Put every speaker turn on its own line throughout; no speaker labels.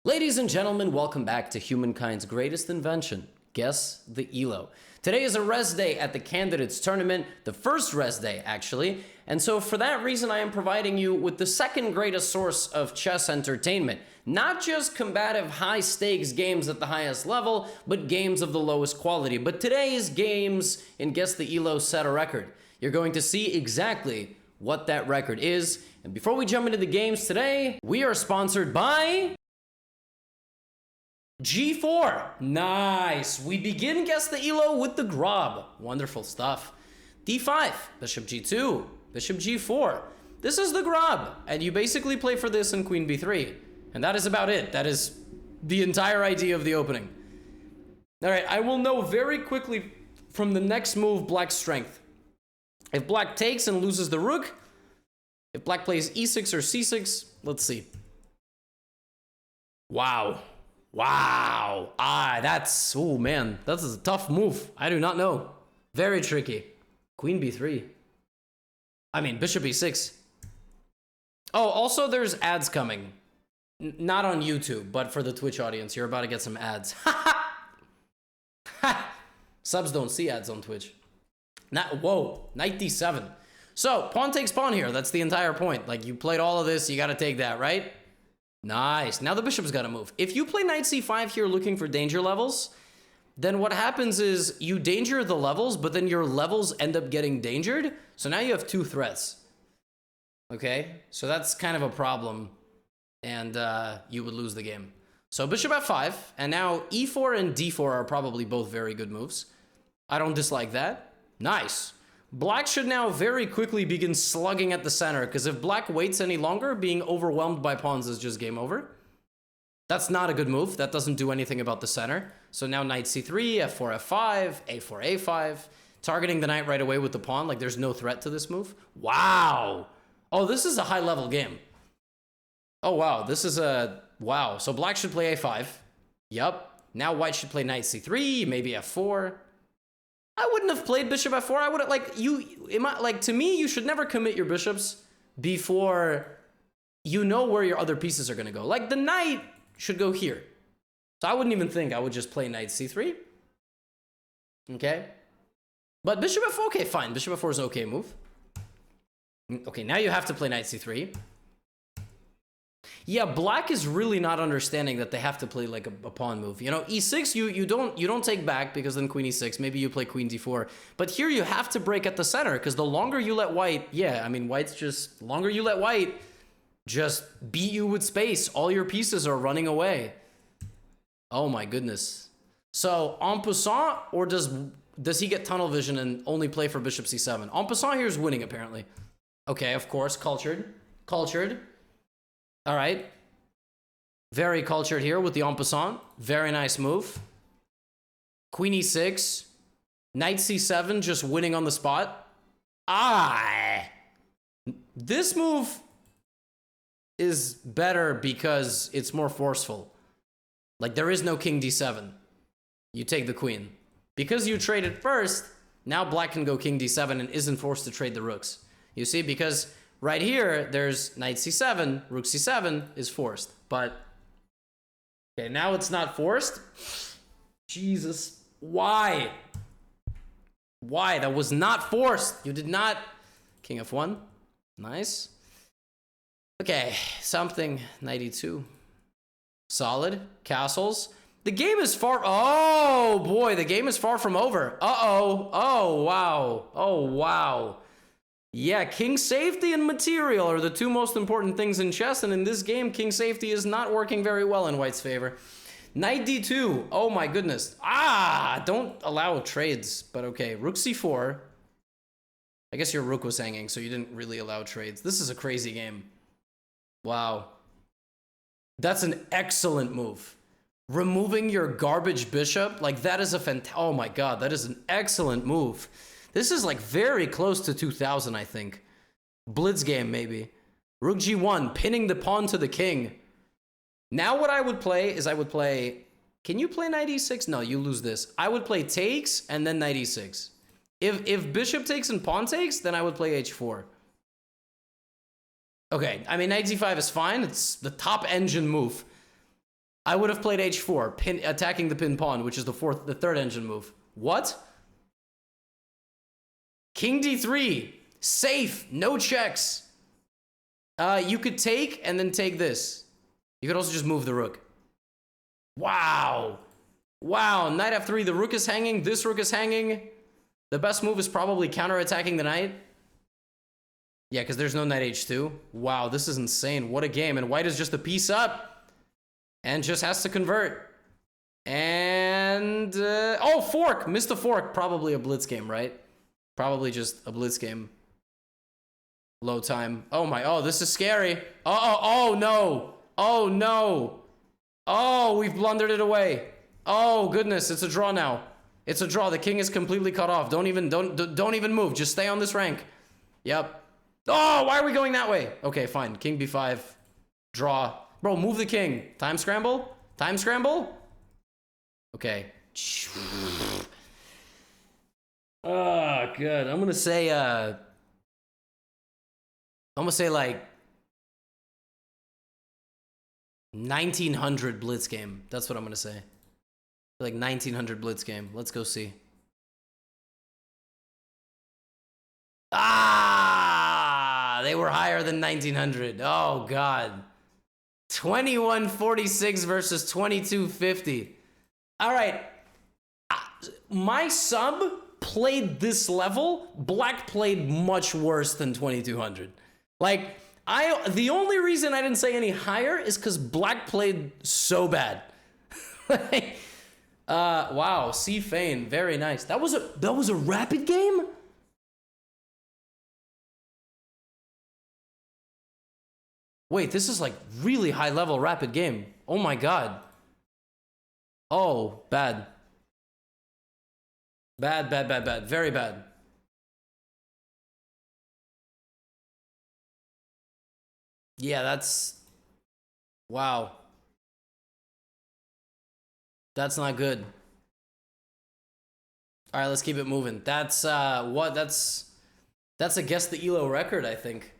Ladies and gentlemen, welcome back to humankind's greatest invention, Guess the Elo. Today is a res day at the Candidates Tournament, the first res day, actually, and so for that reason I am providing you with the second greatest source of chess entertainment. Not just combative high-stakes games at the highest level, but games of the lowest quality. But today's games in Guess the Elo set a record. You're going to see exactly what that record is, and before we jump into the games today, we are sponsored by G4. Nice. We begin Guess the Elo with the Grob. Wonderful stuff. D5, Bishop G2, Bishop G4. This is the Grob, and you basically play for this in Queen B3. And that is about it. That is the entire idea of the opening. All right, I will know very quickly from the next move Black's strength. If Black takes and loses the rook, if Black plays E6 or C6, let's see. Wow. Wow. That's, oh man, that's a tough move. I do not know. Very tricky. Queen B3. I mean, Bishop E6. Oh, also there's ads coming. Not on YouTube, but for the Twitch audience. You're about to get some ads. Subs don't see ads on Twitch. Whoa, knight D7. So, pawn takes pawn here. That's the entire point. Like, you played all of this, you gotta take that, right? Nice. Now the bishop's got to move. If you play knight c5 here looking for danger levels, then what happens is you danger the levels, but then your levels end up getting endangered. So now you have two threats. Okay? So that's kind of a problem, and you would lose the game. So bishop f5, and now e4 and d4 are probably both very good moves. I don't dislike that. Nice. Black should now very quickly begin slugging at the center, because if Black waits any longer, being overwhelmed by pawns is just game over. That's not a good move. That doesn't do anything about the center. So now knight c3, f4, f5, a4, a5, targeting the knight right away with the pawn. Like, there's no threat to this move. Wow. Oh, this is a high-level game. Oh, wow. This is a... Wow. So Black should play a5. Yup. Now White should play knight c3, maybe f4. I wouldn't have played bishop f4. I would have, like, to me, you should never commit your bishops before you know where your other pieces are going to go. Like, the knight should go here. So I wouldn't even think. I would just play knight c3. Okay. But bishop f4, okay, fine. Bishop f4 is an okay move. Okay, now you have to play knight c3. Yeah, Black is really not understanding that they have to play like a pawn move. You know, e6 you don't take back, because then queen e6. Maybe you play queen d4. But here you have to break at the center, because the longer you let White, yeah, I mean, White's just, longer you let White just beat you with space, all your pieces are running away. Oh my goodness. So en passant, or does he get tunnel vision and only play for bishop c7? En passant here is winning, apparently. Okay, of course, cultured. All right. Very cultured here with the en passant. Very nice move. Queen e6. Knight c7, just winning on the spot. This move is better because it's more forceful. Like, there is no king d7. You take the queen. Because you traded first, now Black can go king d7 and isn't forced to trade the rooks. You see, because right here, there's knight c7, rook c7 is forced. But, okay, now it's not forced. Jesus, why? Why? That was not forced. You did not. King f1, nice. Okay, something, knight e2. Solid, castles. The game is far, oh boy, the game is far from over. Oh wow, oh wow. Yeah, king safety and material are the two most important things in chess, and in this game, king safety is not working very well in White's favor. Knight d2, oh my goodness. Don't allow trades, but okay. Rook c4. I guess your rook was hanging, so you didn't really allow trades. This is a crazy game. Wow. That's an excellent move. Removing your garbage bishop, like, that is a oh my god, that is an excellent move. This is like very close to 2000, I think. Blitz game, maybe. Rook g1, pinning the pawn to the king. Now what I would play is I would play... Can you play knight e6? No, you lose this. I would play takes and then knight e6. If bishop takes and pawn takes, then I would play h4. Okay, I mean, knight d5 is fine. It's the top engine move. I would have played h4, attacking the pin pawn, which is the third engine move. What? King d3, safe, no checks. You could take and then take this. You could also just move the rook. Wow. Wow, knight f3, the rook is hanging, this rook is hanging. The best move is probably counterattacking the knight. Yeah, because there's no knight h2. Wow, this is insane. What a game. And white is just a piece up. And just has to convert. And... oh, fork! Missed a fork. Probably a blitz game, right? Probably just a blitz game. Low time. Oh my... oh, this is scary. Oh, no. Oh, no. Oh, we've blundered it away. Oh, goodness. It's a draw now. It's a draw. The king is completely cut off. Don't even move. Just stay on this rank. Yep. Oh, why are we going that way? Okay, fine. King b5. Draw. Bro, move the king. Time scramble? Time scramble? Okay. Oh, good. I'm gonna say like 1900 blitz game. That's what I'm gonna say. Like 1900 blitz game. Let's go see. Ah, they were higher than 1900. Oh God. 2146 versus 2250. All right. My sub played this level. Black played much worse than 2200. Like, the only reason I didn't say any higher is because black played so bad. Wow, C Fane, very nice. That was a rapid game? Wait, this is like really high level rapid game. Oh my God. Oh, bad. Bad, bad, bad, bad. Very bad. Yeah, that's... wow. That's not good. All right, let's keep it moving. That's, what? That's a Guess the Elo record, I think.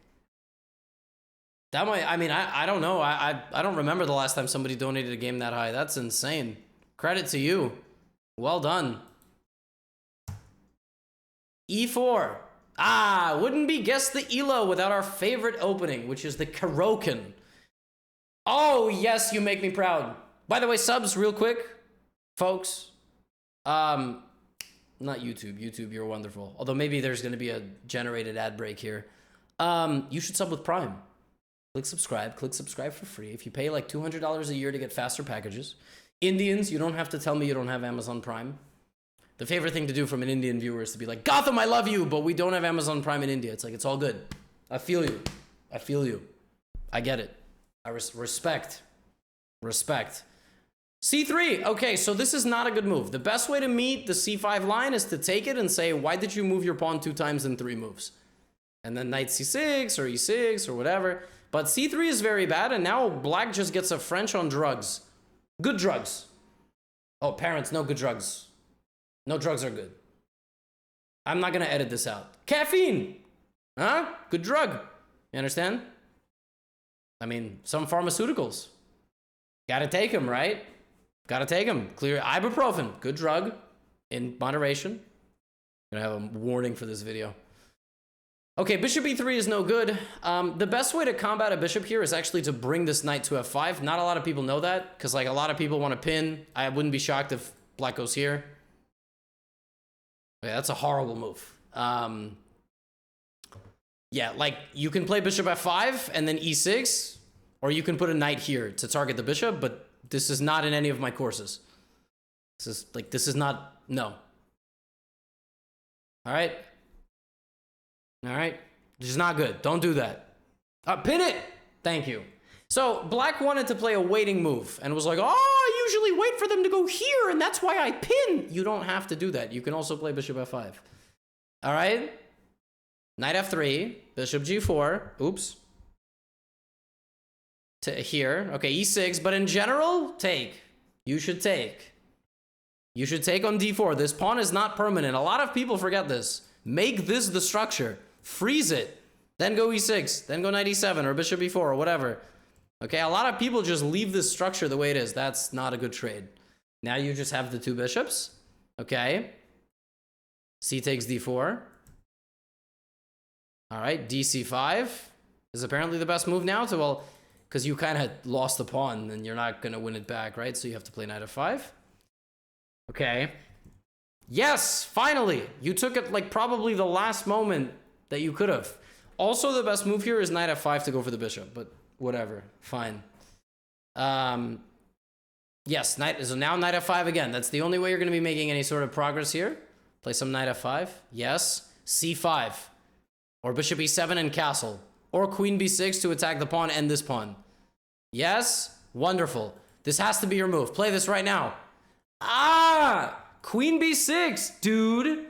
That might, I mean, I don't know. I don't remember the last time somebody donated a game that high. That's insane. Credit to you. Well done. E4. Ah, wouldn't be Guess the Elo without our favorite opening, which is the Karokin. Oh, yes, you make me proud. By the way, subs real quick, folks. Not YouTube. YouTube, you're wonderful. Although maybe there's going to be a generated ad break here. You should sub with Prime. Click subscribe for free. If you pay like $200 a year to get faster packages. Indians, you don't have to tell me you don't have Amazon Prime. The favorite thing to do from an Indian viewer is to be like, Gotham, I love you, but we don't have Amazon Prime in India. It's like, it's all good. I feel you. I feel you. I get it. I respect. Respect. C3. Okay, so this is not a good move. The best way to meet the C5 line is to take it and say, why did you move your pawn 2 times in 3 moves? And then knight C6 or E6 or whatever. But C3 is very bad, and now black just gets a French on drugs. Good drugs. Oh, parents, no good drugs. No drugs are good. I'm not gonna edit this out. Caffeine! Huh? Good drug. You understand? I mean, some pharmaceuticals. Gotta take them, right? Gotta take them. Clear ibuprofen. Good drug. In moderation. Gonna have a warning for this video. Okay, bishop e3 is no good. The best way to combat a bishop here is actually to bring this knight to f5. Not a lot of people know that, because like a lot of people want to pin. I wouldn't be shocked if black goes here. Yeah, that's a horrible move. Yeah, like you can play bishop f5 and then e6, or you can put a knight here to target the bishop, but this is not in any of my courses. This is not, no. All right. All right, this is not good. Don't do that. Pin it. Thank you. So black wanted to play a waiting move and was like, oh, I usually wait for them to go here, and that's why I pin. You don't have to do that. You can also play bishop f5. All right. Knight f3, bishop g4. Oops. To here. Okay, e6. But in general, take. You should take. You should take on d4. This pawn is not permanent. A lot of people forget this. Make this the structure. Freeze it. Then go e6. Then go knight e7 or bishop e4 or whatever. Okay, a lot of people just leave this structure the way it is. That's not a good trade. Now you just have the two bishops. Okay. C takes d4. All right, dc5 is apparently the best move now to, well, because you kind of lost the pawn and you're not going to win it back, right? So you have to play knight f5. Okay. Yes, finally. You took it like probably the last moment that you could have. Also, the best move here is knight f5 to go for the bishop, but whatever. Fine. Yes, so now knight f5 again. That's the only way you're going to be making any sort of progress here. Play some knight f5. Yes. c5. Or bishop e7 and castle. Or queen b6 to attack the pawn and this pawn. Yes. Wonderful. This has to be your move. Play this right now. Ah! Queen b6. Dude.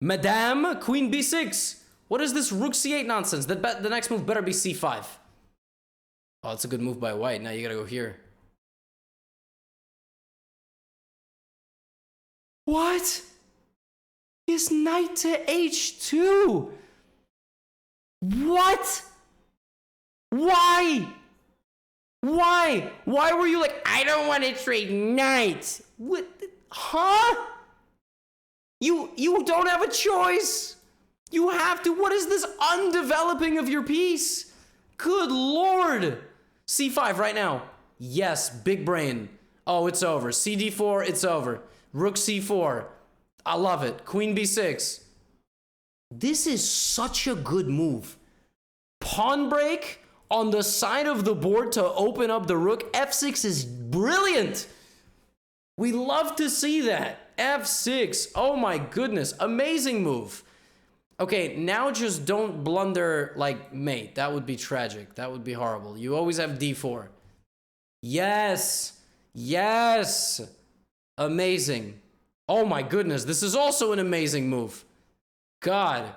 Madame. Queen b6. What is this rook c8 nonsense? The next move better be c5. Oh, it's a good move by white. Now you gotta go here. What? Is knight to h2? What? Why? Why were you like, I don't want to trade knight? What? Huh? You don't have a choice. You have to. What is this undeveloping of your piece? Good Lord. c5 right now. Yes, big brain. Oh, it's over. cd4, it's over. Rook c4. I love it. Queen b6. This is such a good move. Pawn break on the side of the board to open up the rook. f6 is brilliant. We love to see that. f6. Oh my goodness. Amazing move. Okay, now just don't blunder like mate. That would be tragic. That would be horrible. You always have d4. Yes. Yes. Amazing. Oh my goodness. This is also an amazing move. God.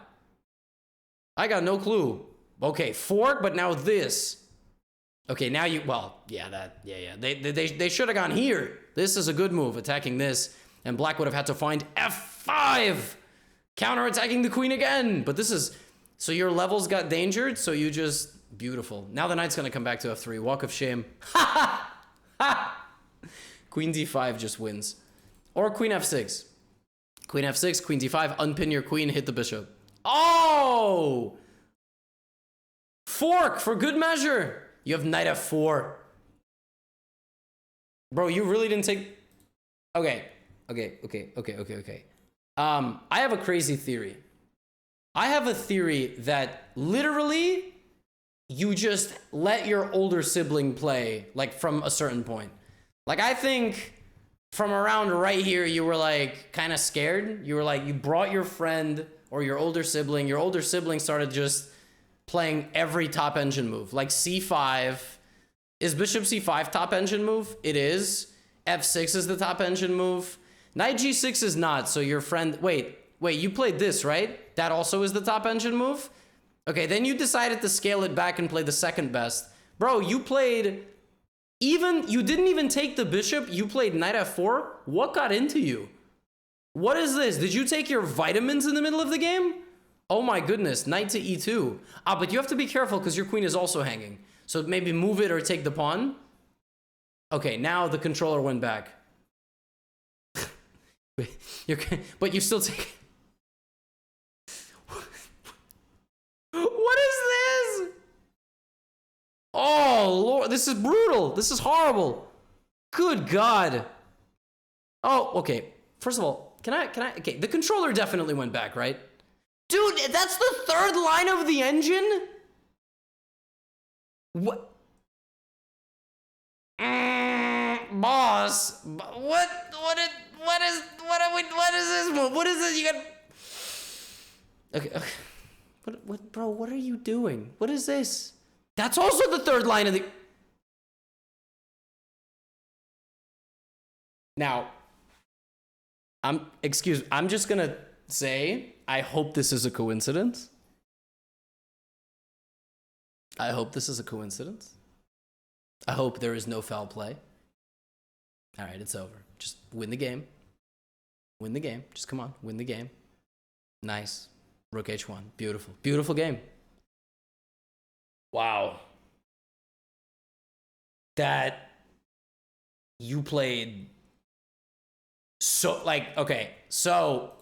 I got no clue. Okay, fork, but now this. Okay, now you, well, yeah, They should have gone here. This is a good move, attacking this. And black would have had to find f5. Counter-attacking the queen again. But this is, so your levels got dangered, so you just, beautiful. Now the knight's gonna come back to f3. Walk of shame. Ha ha! Queen d5 just wins. Or queen f6. Queen f6, queen d5, unpin your queen, hit the bishop. Oh! Fork for good measure. You have knight f4. Bro, you really didn't take... Okay. I have a crazy theory. I have a theory that literally you just let your older sibling play, like, from a certain point. Like, I think from around right here, you were, like, kind of scared. You were, like, you brought your friend or your older sibling. Your older sibling started just playing every top engine move. Like, c5. Is bishop c5 top engine move? It is. f6 is the top engine move. Knight g6 is not, so your friend... Wait, you played this, right? That also is the top engine move? Okay, then you decided to scale it back and play the second best. Bro, you played... You didn't even take the bishop, you played knight f4? What got into you? What is this? Did you take your vitamins in the middle of the game? Oh my goodness, knight to e2. Ah, but you have to be careful because your queen is also hanging. So maybe move it or take the pawn. Okay, now the controller went back. But you still take... What is this? Oh, Lord, this is brutal. This is horrible. Good God. Oh, okay. First of all, can I, okay, the controller definitely went back, right? Dude, that's the third line of the engine? What? Boss, what is this move? What is this? You got... Okay. What, bro, what are you doing? What is this? That's also the third line of the... Now, I'm just gonna say, I hope this is a coincidence. I hope this is a coincidence. I hope there is no foul play. All right, it's over. Just win the game. Win the game. Just come on, win the game. Nice. Rook h1. Beautiful. Beautiful game. Wow. that you played so, like, okay, so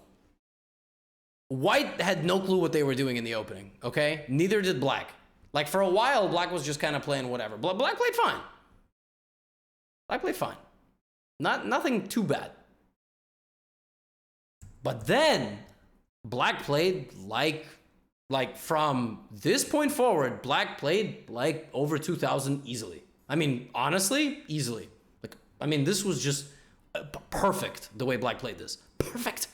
white had no clue what they were doing in the opening, okay? Neither did black. Like, for a while, black was just kind of playing whatever. Black played fine. Black played fine. Nothing too bad. But then, black played like from this point forward, black played like over 2,000 easily. I mean, honestly, easily. Like, I mean, this was just perfect the way black played this. Perfect.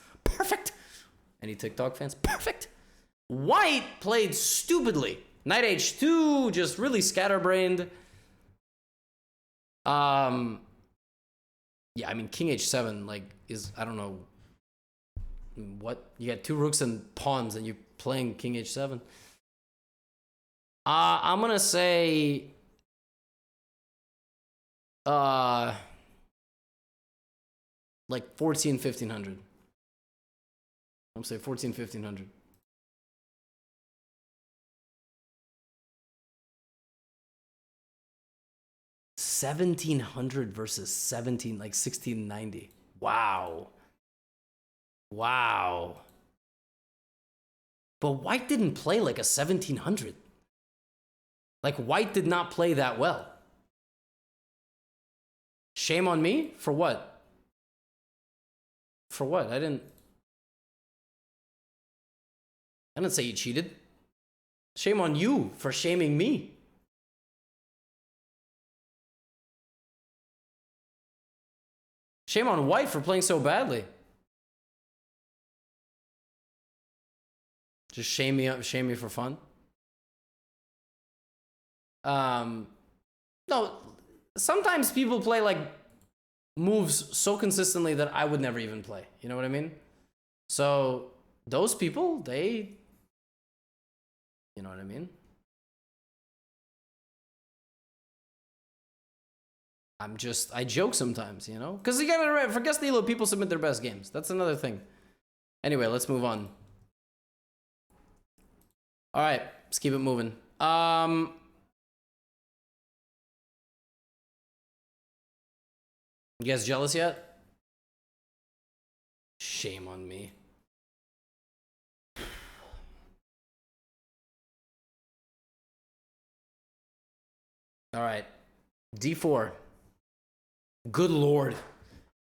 Any TikTok fans? Perfect. White played stupidly. Knight h2, just really scatterbrained. Yeah, I mean, king h7, like, is, I don't know, what? You got two rooks and pawns, and you're playing king h7. I'm gonna say, like 1500. I'm saying 1500. 1700 versus 1690. Wow. But white didn't play like a 1700. Like, white did not play that well. Shame on me? For what? For what? I didn't say you cheated. Shame on you for shaming me. Shame on white for playing so badly. Just shame me for fun. No, sometimes people play like moves so consistently that I would never even play. You know what I mean? So those people, they, you know what I mean? I joke sometimes, you know? Because you gotta, for Guess The Elo, people submit their best games. That's another thing. Anyway, let's move on. All right, let's keep it moving. You guys jealous yet? Shame on me. All right, D4. Good Lord.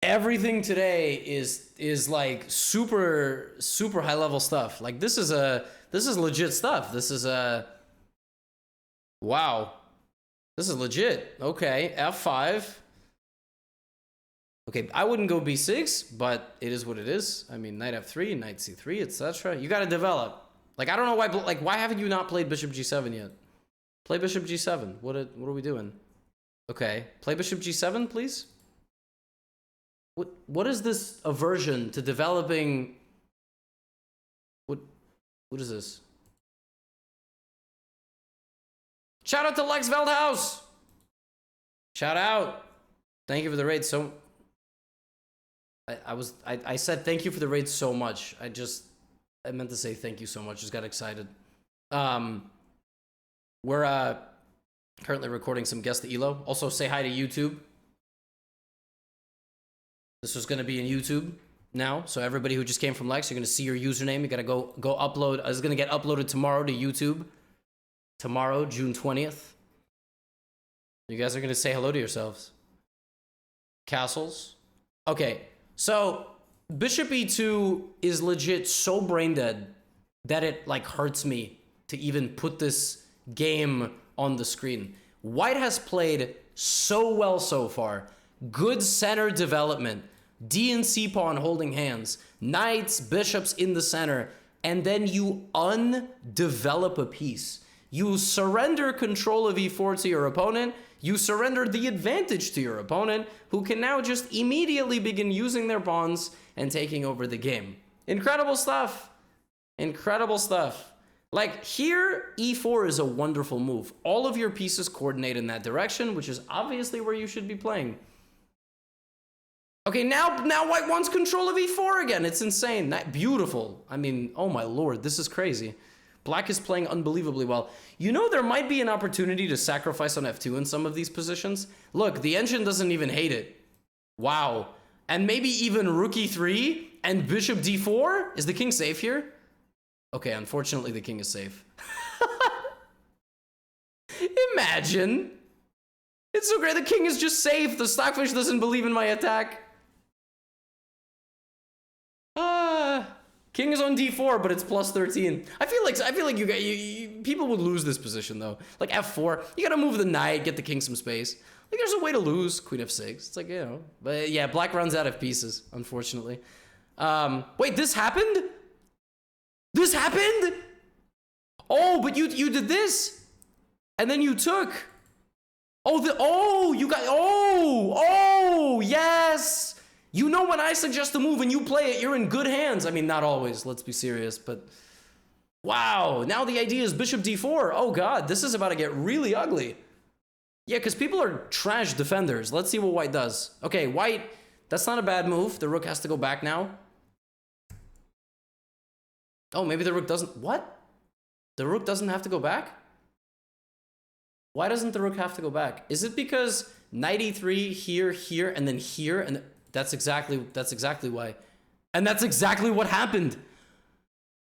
Everything today is like super high level stuff. Like, this is legit stuff. This is wow. This is legit. Okay, F5. Okay, I wouldn't go B6, but it is what it is. I mean, knight F3, knight C3, etc. You got to develop. Like, I don't know why haven't you not played bishop G7 yet? Play bishop G7. What are we doing? Okay, play bishop G7, please. What is this aversion to developing? What is this? Shout out to Lex Veldhaus. Shout out. Thank you for the raid. So I said thank you for the raid so much. I meant to say thank you so much. Just got excited. We're currently recording some Guess The Elo. Also, say hi to YouTube. This was going to be in YouTube now. So everybody who just came from Lex, you're going to see your username. You got to go upload. It's going to get uploaded tomorrow to YouTube. Tomorrow, June 20th. You guys are going to say hello to yourselves. Castles. Okay. So bishop E2 is legit so brain dead that it like hurts me to even put this game on the screen. White has played so well so far. Good center development. D and C pawn holding hands. Knights, bishops in the center. And then you undevelop a piece. You surrender control of E4 to your opponent. You surrender the advantage to your opponent, who can now just immediately begin using their pawns and taking over the game. Incredible stuff. Incredible stuff. Like, here, E4 is a wonderful move. All of your pieces coordinate in that direction, which is obviously where you should be playing. Okay, now white wants control of E4 again. It's insane. Beautiful. I mean, oh my lord, this is crazy. Black is playing unbelievably well. You know, there might be an opportunity to sacrifice on f2 in some of these positions. Look, the engine doesn't even hate it. Wow. And maybe even rook e3 and bishop d4? Is the king safe here? Okay, unfortunately the king is safe. Imagine. It's so great, the king is just safe. The Stockfish doesn't believe in my attack. King is on d4, but it's plus 13. I feel like people would lose this position though. Like f4, you gotta move the knight, get the king some space. Like there's a way to lose. Queen f6. It's like, you know. But yeah, black runs out of pieces, unfortunately. Wait, this happened? This happened? Oh, but you did this. And then you took. Oh, you got, oh, yes. You know, when I suggest a move and you play it, you're in good hands. I mean, not always, let's be serious, but wow. Now the idea is bishop d4. Oh God, this is about to get really ugly. Yeah, because people are trash defenders. Let's see what white does. Okay, white, that's not a bad move. The rook has to go back now. Oh, maybe the rook doesn't, what? The rook doesn't have to go back? Why doesn't the rook have to go back? Is it because knight e3 here, and then here, and that's exactly why. And that's exactly what happened.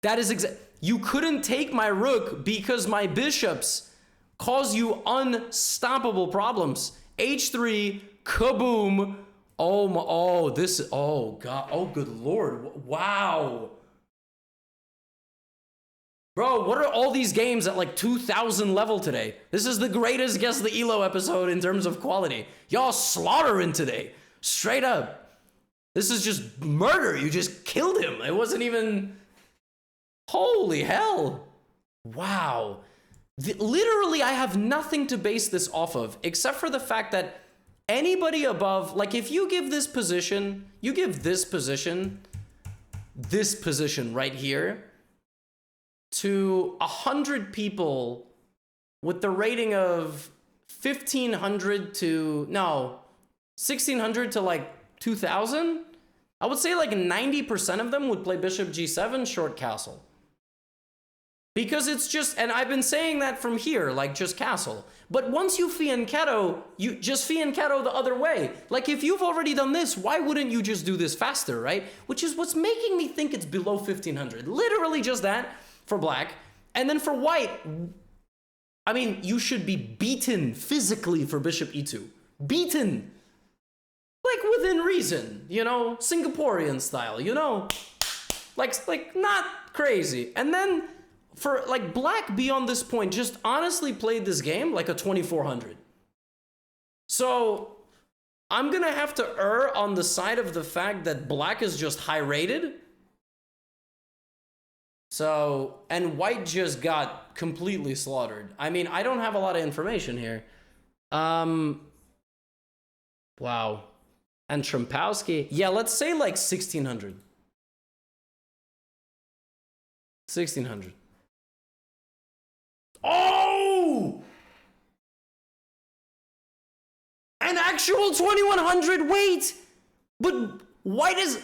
That is you couldn't take my rook because my bishops cause you unstoppable problems. h3, kaboom. Oh God, oh good Lord, wow. Bro, what are all these games at like 2,000 level today? This is the greatest Guess the Elo episode in terms of quality. Y'all slaughtering today. Straight up. This is just murder. You just killed him. It wasn't even... Holy hell. Wow. Literally, I have nothing to base this off of, except for the fact that anybody above... Like, if you give this position... You give this position right here... to 100 people with the rating of 1,500 to, no, 1,600 to like 2,000, I would say like 90% of them would play bishop g7, short castle. Because it's just, and I've been saying that from here, like just castle. But once you fianchetto, you just fianchetto the other way. Like if you've already done this, why wouldn't you just do this faster, right? Which is what's making me think it's below 1,500. Literally just that. For black. And then for white, I mean, you should be beaten physically for bishop e2. Beaten. Like within reason, you know, Singaporean style, you know, like not crazy. And then for like black beyond this point just honestly played this game like a 2,400. So I'm gonna have to err on the side of the fact that black is just high rated. So, and white just got completely slaughtered. I mean, I don't have a lot of information here. Wow. And Trumpowski, yeah, let's say like 1,600. 1,600. Oh! An actual 2,100, wait! But white is...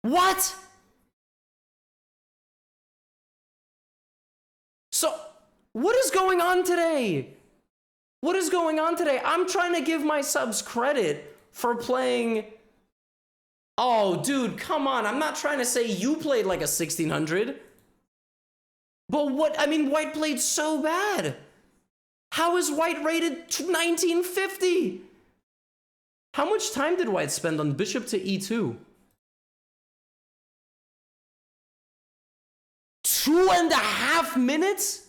What? So, what is going on today? What is going on today? I'm trying to give my subs credit for playing... Oh, dude, come on. I'm not trying to say you played like a 1,600. But what? I mean, white played so bad. How is white rated 1950? How much time did white spend on bishop to e2? 2.5 minutes?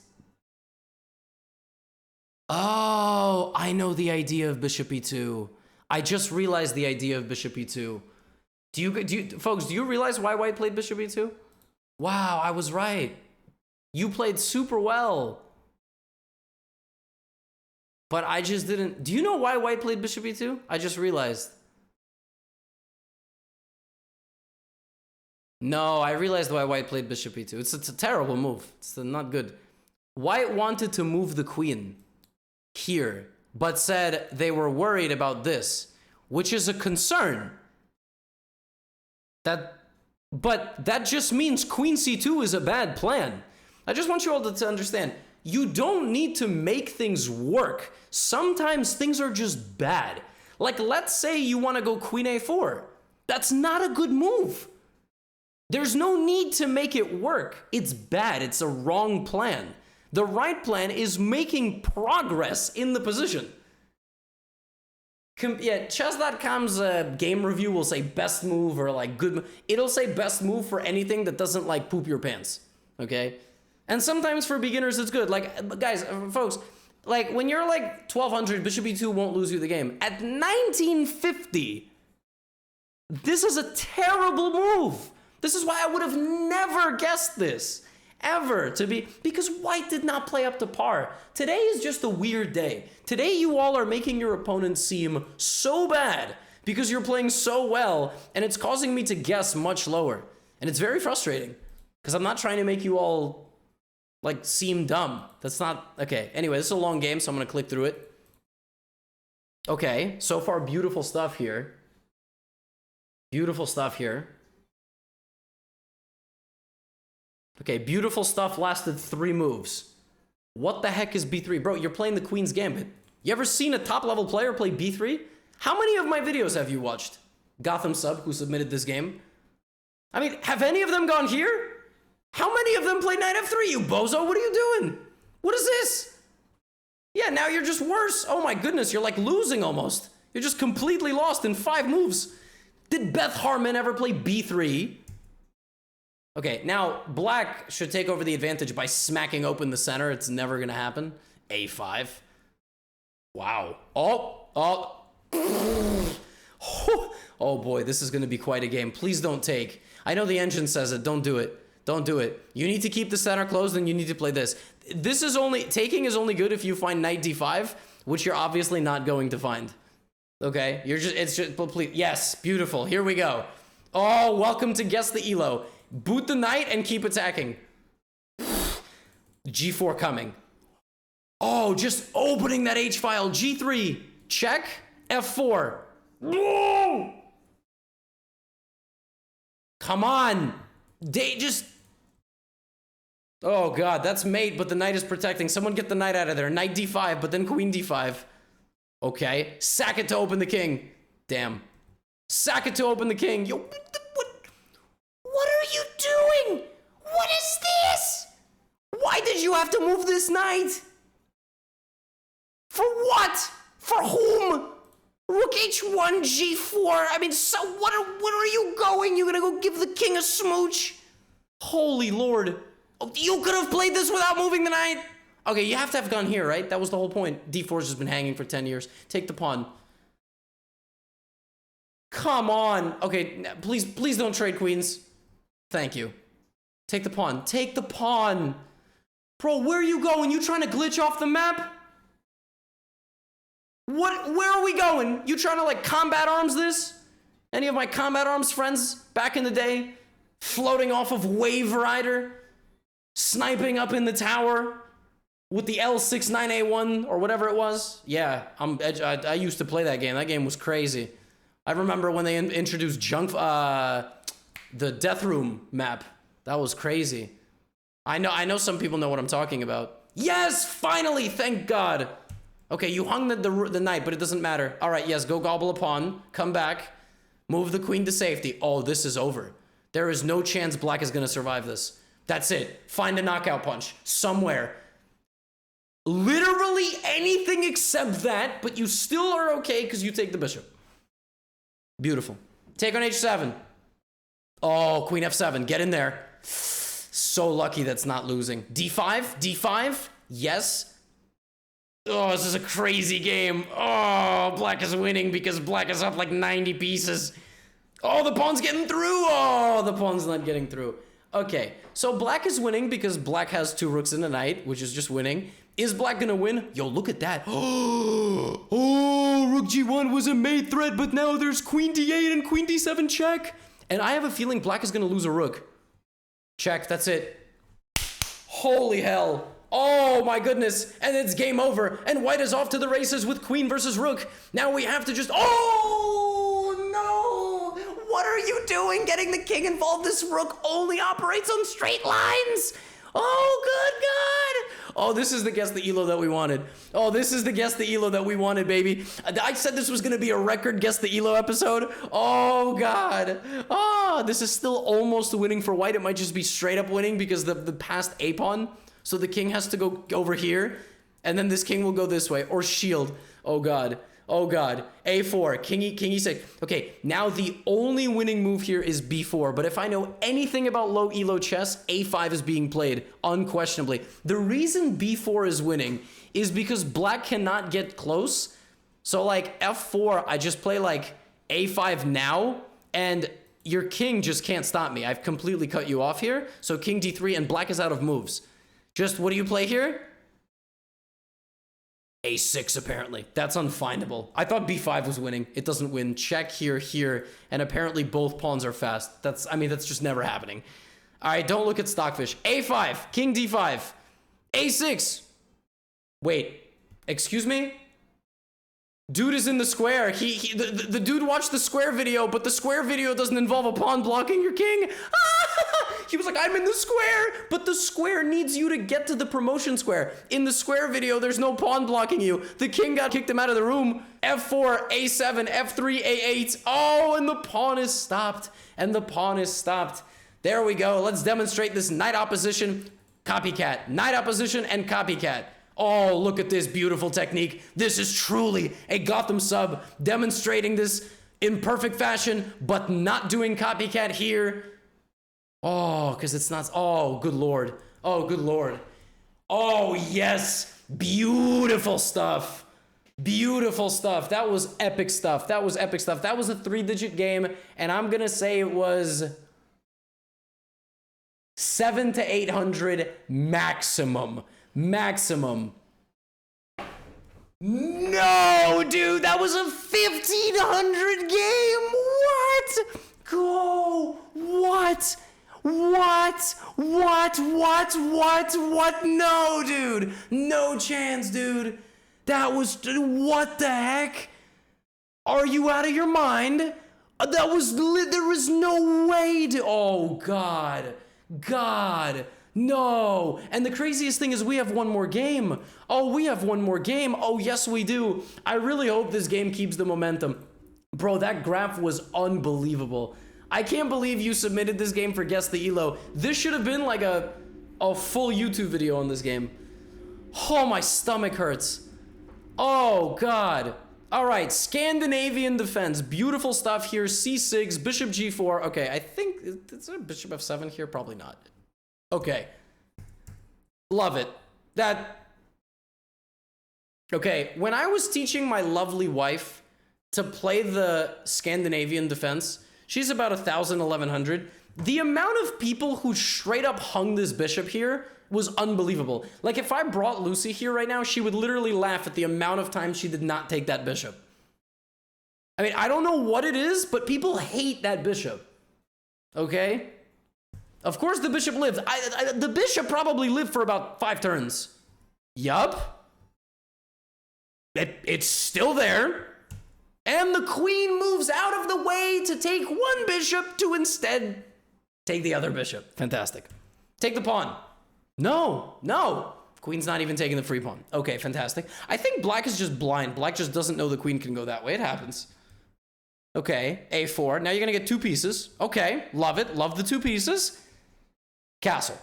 Oh, I know the idea of bishop e2. I just realized the idea of bishop e2. Folks, do you realize why white played bishop e2? Wow, I was right. You played super well. But I just didn't... Do you know why white played bishop e2? I just realized. No, I realized why white played bishop e2. It's a terrible move. It's not good. White wanted to move the queen here, but said they were worried about this, which is a concern. That But that just means queen c2 is a bad plan. I just want you all to understand, you don't need to make things work. Sometimes things are just bad. Like, let's say you want to go queen a4. That's not a good move. There's no need to make it work. It's bad. It's a wrong plan. The right plan is making progress in the position. Yeah, chess.com's game review will say best move or like good move. It'll say best move for anything that doesn't like poop your pants, okay? And sometimes for beginners it's good. Like, guys, folks, like when you're like 1200, bishop e2 won't lose you the game. At 1950, this is a terrible move. This is why I would have never guessed this. Ever to be, because white did not play up to par. Today is just a weird day. Today you all are making your opponent seem so bad because you're playing so well, and it's causing me to guess much lower. And it's very frustrating because I'm not trying to make you all like seem dumb. That's not, okay. Anyway, this is a long game, so I'm gonna click through it. Okay, so far beautiful stuff here. Beautiful stuff here. Okay, beautiful stuff lasted 3 moves. What the heck is b3? Bro, you're playing the Queen's Gambit. You ever seen a top-level player play b3? How many of my videos have you watched? Gotham Sub, who submitted this game. I mean, have any of them gone here? How many of them play knight f3, you bozo? What are you doing? What is this? Yeah, now you're just worse. Oh my goodness, you're like losing almost. You're just completely lost in 5 moves. Did Beth Harmon ever play b3? Okay, now black should take over the advantage by smacking open the center. It's never gonna happen. a5. Wow. Oh. Oh boy, this is gonna be quite a game. Please don't take. I know the engine says it. Don't do it. Don't do it. You need to keep the center closed and you need to play this. This is only, taking is only good if you find knight d5, which you're obviously not going to find. Okay, it's just, please, yes, beautiful. Here we go. Oh, welcome to Guess the Elo. Boot the knight and keep attacking. G4 coming. Oh, just opening that H file. G3. Check. F4. No! Come on. They just... Oh, God. That's mate, but the knight is protecting. Someone get the knight out of there. Knight D5, but then queen D5. Okay. Sack it to open the king. Damn. Sack it to open the king. Yo, what are you doing? What is this? Why did you have to move this knight? For what? For whom? Rook h1, g4. I mean, so what are you going? You're gonna go give the king a smooch? Holy Lord. Oh, you could have played this without moving the knight. Okay, you have to have gone here, right? That was the whole point. d4's just been hanging for 10 years. Take the pawn. Come on. Okay, please don't trade queens. Thank you. Take the pawn. Take the pawn. Bro, where are you going? You trying to glitch off the map? What? Where are we going? You trying to like combat arms this? Any of my combat arms friends back in the day? Floating off of Wave Rider? Sniping up in the tower? With the L69A1 or whatever it was? Yeah, I used to play that game. That game was crazy. I remember when they introduced the Death Room map. That was crazy. I know some people know what I'm talking about. Yes, finally, thank God. Okay, you hung the knight, but it doesn't matter. All right, yes, go gobble a pawn. Come back. Move the queen to safety. Oh, this is over. There is no chance black is going to survive this. That's it. Find a knockout punch somewhere. Literally anything except that, but you still are okay because you take the bishop. Beautiful. Take on h7. Oh, queen f7. Get in there. So lucky that's not losing. d5. d5. Yes. Oh, this is a crazy game. Oh, black is winning because black is up like 90 pieces. Oh, the pawn's getting through. Oh, the pawn's not getting through. Okay, so black is winning because black has 2 rooks and a knight, which is just winning. Is black gonna win? Yo, look at that. Oh, rook g1 was a mate threat, but now there's queen d8 and queen d7 check. And I have a feeling black is gonna lose a rook. Check, that's it. Holy hell. Oh my goodness. And it's game over. And white is off to the races with queen versus rook. Now we have to just... Oh, no. What are you doing getting the king involved? This rook only operates on straight lines. Oh, good God. Oh, this is the Guess the Elo that we wanted. Oh, this is the Guess the Elo that we wanted, baby. I said this was going to be a record Guess the Elo episode. Oh, God. Oh, this is still almost winning for white. It might just be straight up winning because the passed a pawn. So the king has to go over here. And then this king will go this way. Or shield. Oh, God. Oh, God. A4. King E6. Okay, now the only winning move here is B4. But if I know anything about low elo chess, A5 is being played, unquestionably. The reason B4 is winning is because black cannot get close. So, like, F4, I just play, like, A5 now, and your king just can't stop me. I've completely cut you off here. So king D3, and black is out of moves. Just, what do you play here? A6, apparently. That's unfindable. I thought B5 was winning. It doesn't win. Check here, here, and apparently both pawns are fast. That's just never happening. All right, don't look at Stockfish. A5, king D5, A6. Wait, excuse me? Dude is in the square. The dude watched the square video, but the square video doesn't involve a pawn blocking your king. He was like, I'm in the square, but the square needs you to get to the promotion square. In the square video, there's no pawn blocking you. The king got kicked him out of the room. F4, A7, F3, A8. Oh, and the pawn is stopped. And the pawn is stopped. There we go. Let's demonstrate this knight opposition, copycat. Knight opposition and copycat. Oh, look at this beautiful technique. This is truly a Gotham sub demonstrating this in perfect fashion, but not doing copycat here. Oh, because it's not. Oh, good Lord. Oh, good Lord. Oh, yes. Beautiful stuff. Beautiful stuff. That was epic stuff. That was epic stuff. That was a 3-digit game, and I'm going to say it was 700 to 800 maximum. Maximum. No, dude, that was a 1,500 game. What? Go. What? What? No, dude. No chance, dude. That was, what the heck? Are you out of your mind? That was, there was no way to, oh, God. No. And the craziest thing is we have one more game. Oh, we have one more game. Oh, yes, we do. I really hope this game keeps the momentum. Bro, that graph was unbelievable. I can't believe you submitted this game for Guess the Elo. This should have been like a full YouTube video on this game. Oh, my stomach hurts. Oh, God. All right, Scandinavian defense. Beautiful stuff here. C6, bishop G4. Okay, I think, is there a bishop F7 here? Probably not. Okay. Love it. Okay, when I was teaching my lovely wife to play the Scandinavian defense, she's about 1,000, 1,100. The amount of people who straight up hung this bishop here was unbelievable. Like, if I brought Lucy here right now, she would literally laugh at the amount of time she did not take that bishop. I mean, I don't know what it is, but people hate that bishop. Okay? Of course the bishop lived. The bishop probably lived for about 5 turns. Yup. It's still there. And the queen moves out of the way to take one bishop to instead take the other bishop. Fantastic. Take the pawn. No. Queen's not even taking the free pawn. Okay, fantastic. I think black is just blind. Black just doesn't know the queen can go that way. It happens. Okay, A4. Now you're going to get 2 pieces. Okay, love it. Love the 2 pieces. Castle.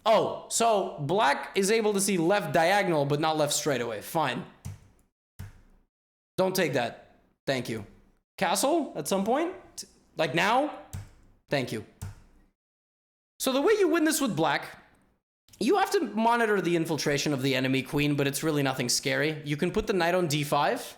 Oh, so black is able to see left diagonal, but not left straightaway. Fine. Don't take that. Thank you. Castle at some point? Like now? Thank you. So the way you win this with black, you have to monitor the infiltration of the enemy queen, but it's really nothing scary. You can put the knight on D5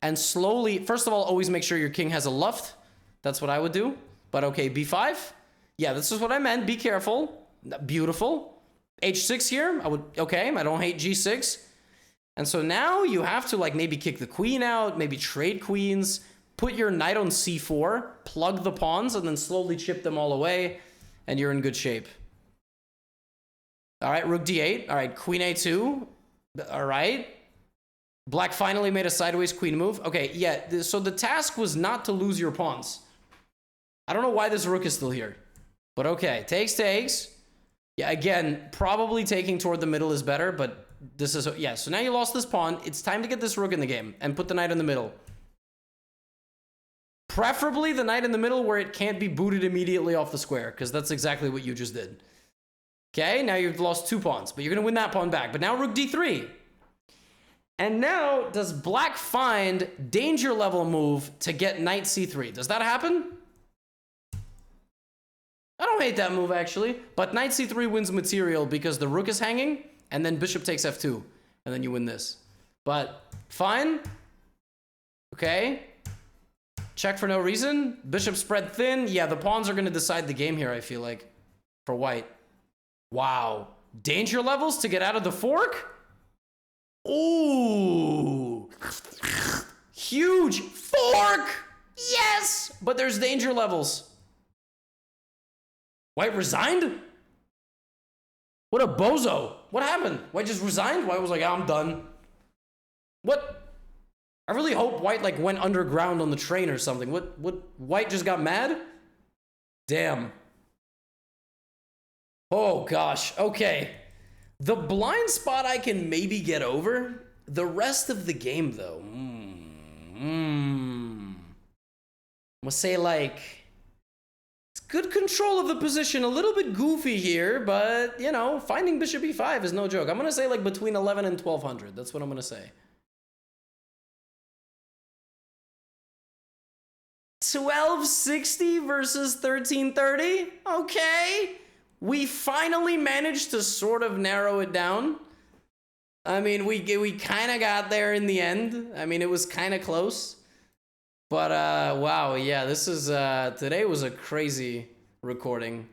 and slowly, first of all, always make sure your king has a luft. That's what I would do. But okay, B5. Yeah, this is what I meant. Be careful. Beautiful. H6 here. I don't hate G6. And so now you have to like maybe kick the queen out, maybe trade queens, put your knight on C4, plug the pawns, and then slowly chip them all away, and you're in good shape. All right, rook D8. All right, queen A2. All right. Black finally made a sideways queen move. Okay, yeah, so the task was not to lose your pawns. I don't know why this rook is still here. But okay, takes. Yeah, again, probably taking toward the middle is better, but this is... Yeah, so now you lost this pawn. It's time to get this rook in the game and put the knight in the middle. Preferably the knight in the middle where it can't be booted immediately off the square, because that's exactly what you just did. Okay, now you've lost 2 pawns, but you're going to win that pawn back. But now rook d3. And now, does black find danger level move to get knight c3? Does that happen? I don't hate that move, actually. But knight c3 wins material because the rook is hanging, and then bishop takes f2, and then you win this. But, fine. Okay. Check for no reason. Bishop spread thin. Yeah, the pawns are going to decide the game here, I feel like, for white. Wow. Danger levels to get out of the fork? Ooh. Huge fork! Yes! But there's danger levels. White resigned? What a bozo. What happened? White just resigned? White was like, I'm done. What? I really hope White like went underground on the train or something. What White just got mad? Damn. Oh gosh. Okay. The blind spot I can maybe get over. The rest of the game though. I'm gonna say like good control of the position, a little bit goofy here, but, you know, finding bishop e5 is no joke. I'm going to say, like, between 11 and 1200. That's what I'm going to say. 1260 versus 1330? Okay. We finally managed to sort of narrow it down. I mean, we kind of got there in the end. I mean, it was kind of close. But, wow, yeah, this is, today was a crazy recording.